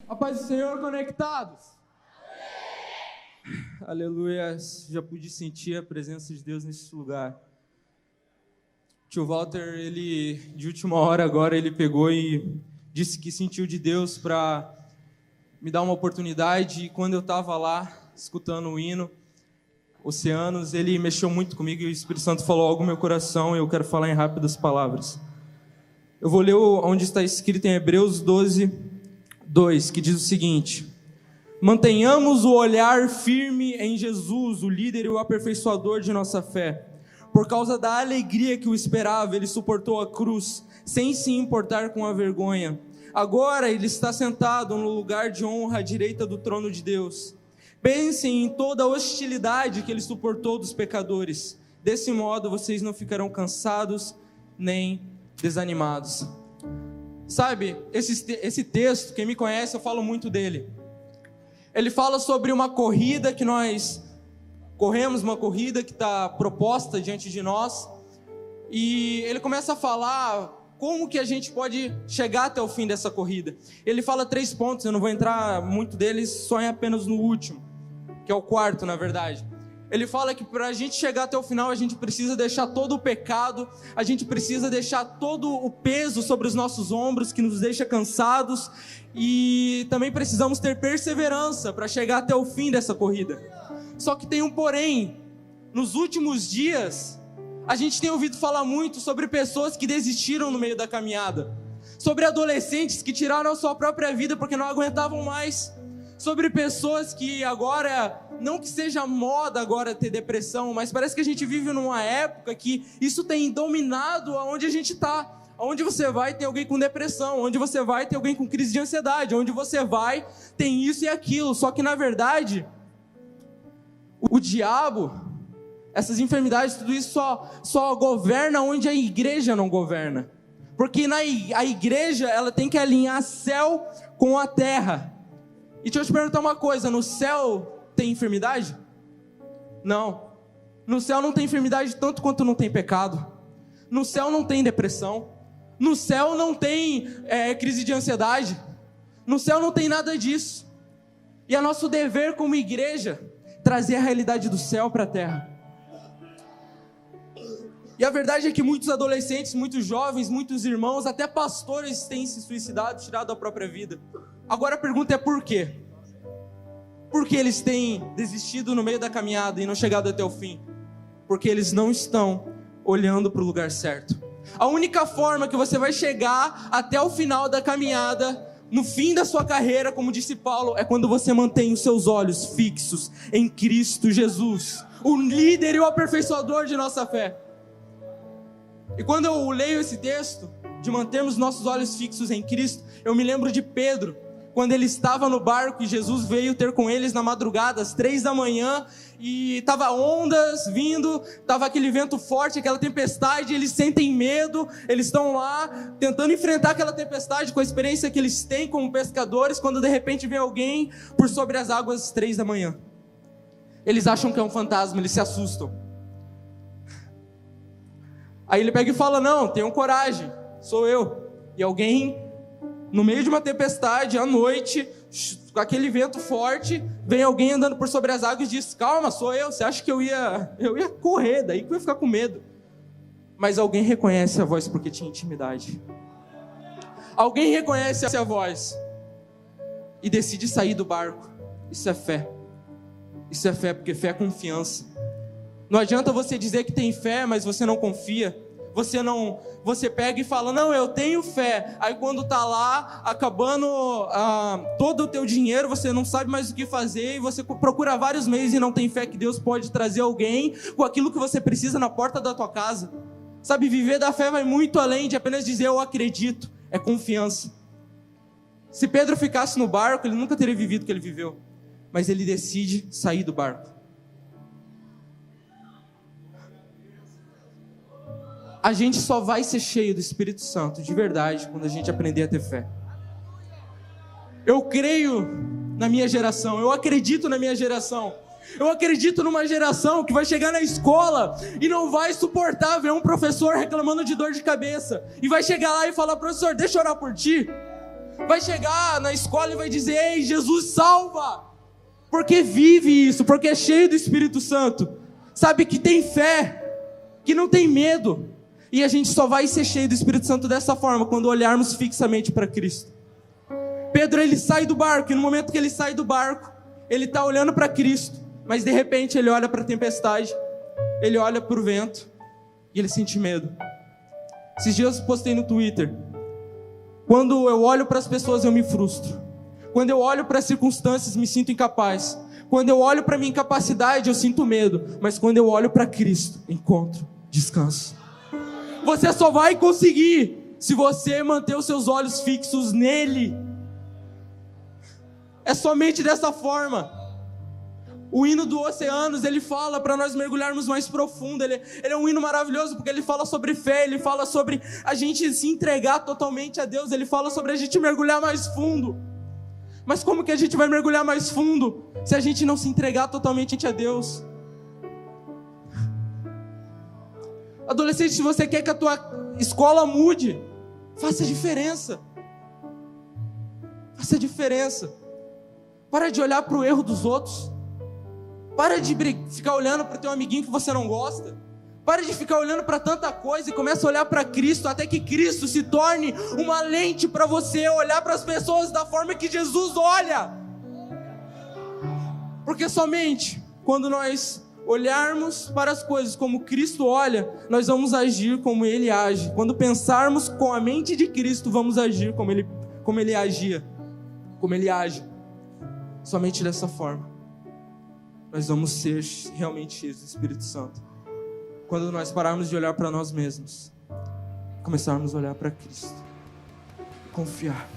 A paz do Senhor, conectados. Aleluia, já pude sentir a presença de Deus nesse lugar. Tio Walter, ele de última hora agora, ele pegou e disse que sentiu de Deus para me dar uma oportunidade. E quando eu estava lá, escutando o hino, Oceanos, ele mexeu muito comigo e o Espírito Santo falou algo no meu coração e eu quero falar em rápidas palavras. Eu vou ler onde está escrito em Hebreus 12:2, que diz o seguinte: mantenhamos o olhar firme em Jesus, o líder e o aperfeiçoador de nossa fé. Por causa da alegria que o esperava, ele suportou a cruz, sem se importar com a vergonha. Agora ele está sentado no lugar de honra à direita do trono de Deus. Pensem em toda a hostilidade que ele suportou dos pecadores. Desse modo vocês não ficarão cansados nem desanimados. Sabe, esse texto, quem me conhece, eu falo muito dele. Ele fala sobre uma corrida que nós corremos, uma corrida que está proposta diante de nós. E ele começa a falar como que a gente pode chegar até o fim dessa corrida. Ele fala 3 pontos, eu não vou entrar muito deles, só em apenas no último, que é o quarto, na verdade. Ele fala que para a gente chegar até o final, a gente precisa deixar todo o pecado, a gente precisa deixar todo o peso sobre os nossos ombros, que nos deixa cansados, e também precisamos ter perseverança para chegar até o fim dessa corrida. Só que tem um porém. Nos últimos dias, a gente tem ouvido falar muito sobre pessoas que desistiram no meio da caminhada, sobre adolescentes que tiraram a sua própria vida porque não aguentavam mais, sobre pessoas que agora, não que seja moda agora ter depressão, mas parece que a gente vive numa época que isso tem dominado aonde a gente está. Onde você vai tem alguém com depressão, onde você vai tem alguém com crise de ansiedade, onde você vai tem isso e aquilo. Só que na verdade, o diabo, essas enfermidades, tudo isso só governa onde a igreja não governa. Porque a igreja, ela tem que alinhar céu com a terra. E deixa eu te perguntar uma coisa, no céu tem enfermidade? Não. No céu não tem enfermidade tanto quanto não tem pecado. No céu não tem depressão. No céu não tem crise de ansiedade. No céu não tem nada disso. E é nosso dever como igreja trazer a realidade do céu para a terra. E a verdade é que muitos adolescentes, muitos jovens, muitos irmãos, até pastores têm se suicidado, tirado a própria vida. Agora a pergunta é por quê? Por que eles têm desistido no meio da caminhada e não chegado até o fim? Porque eles não estão olhando para o lugar certo. A única forma que você vai chegar até o final da caminhada, no fim da sua carreira, como disse Paulo, é quando você mantém os seus olhos fixos em Cristo Jesus, o líder e o aperfeiçoador de nossa fé. E quando eu leio esse texto, de mantermos nossos olhos fixos em Cristo, eu me lembro de Pedro, quando ele estava no barco e Jesus veio ter com eles na madrugada, às 3 da manhã, e estava ondas vindo, estava aquele vento forte, aquela tempestade, eles sentem medo, eles estão lá tentando enfrentar aquela tempestade com a experiência que eles têm como pescadores, quando de repente vem alguém por sobre as águas às 3 da manhã. Eles acham que é um fantasma, eles se assustam. Aí ele pega e fala: não, tenham coragem, sou eu. E alguém, no meio de uma tempestade, à noite, com aquele vento forte, vem alguém andando por sobre as águas e diz: calma, sou eu. Você acha que eu ia correr, daí que eu ia ficar com medo. Mas alguém reconhece a voz porque tinha intimidade. Alguém reconhece a voz e decide sair do barco. Isso é fé. Isso é fé, porque fé é confiança. Não adianta você dizer que tem fé, mas você não confia. Você pega e fala: não, eu tenho fé. Aí quando tá lá, acabando todo o teu dinheiro, você não sabe mais o que fazer, e você procura vários meios e não tem fé que Deus pode trazer alguém com aquilo que você precisa na porta da tua casa. Sabe, viver da fé vai muito além de apenas dizer eu acredito. É confiança. Se Pedro ficasse no barco, ele nunca teria vivido o que ele viveu. Mas ele decide sair do barco. A gente só vai ser cheio do Espírito Santo de verdade quando a gente aprender a ter fé. Eu creio na minha geração, eu acredito na minha geração. Eu acredito numa geração que vai chegar na escola e não vai suportar ver um professor reclamando de dor de cabeça. E vai chegar lá e falar: professor, deixa eu orar por ti. vai chegar na escola e vai dizer: ei, Jesus salva! Porque vive isso, porque é cheio do Espírito Santo, sabe, que tem fé, que não tem medo. E a gente só vai ser cheio do Espírito Santo dessa forma, quando olharmos fixamente para Cristo. Pedro, ele sai do barco, e no momento que ele sai do barco, ele está olhando para Cristo, mas de repente ele olha para a tempestade, ele olha para o vento, e ele sente medo. Esses dias eu postei no Twitter: quando eu olho para as pessoas eu me frustro, quando eu olho para as circunstâncias me sinto incapaz, quando eu olho para a minha incapacidade eu sinto medo, mas quando eu olho para Cristo, encontro descanso. Você só vai conseguir se você manter os seus olhos fixos nele. É somente dessa forma. O hino do Oceanos, ele fala para nós mergulharmos mais profundo. Ele é um hino maravilhoso, porque ele fala sobre fé, ele fala sobre a gente se entregar totalmente a Deus, ele fala sobre a gente mergulhar mais fundo. Mas como que a gente vai mergulhar mais fundo se a gente não se entregar totalmente a Deus? Adolescente, se você quer que a tua escola mude, faça a diferença. Faça a diferença. Para de olhar para o erro dos outros. Para de ficar olhando para o teu amiguinho que você não gosta. Para de ficar olhando para tanta coisa e comece a olhar para Cristo, até que Cristo se torne uma lente para você olhar para as pessoas da forma que Jesus olha. Porque somente quando nós olharmos para as coisas como Cristo olha, nós vamos agir como Ele age. Quando pensarmos com a mente de Cristo, vamos agir como Ele agia, como Ele age. Somente dessa forma nós vamos ser realmente cheios do Espírito Santo. Quando nós pararmos de olhar para nós mesmos, começarmos a olhar para Cristo. Confiar.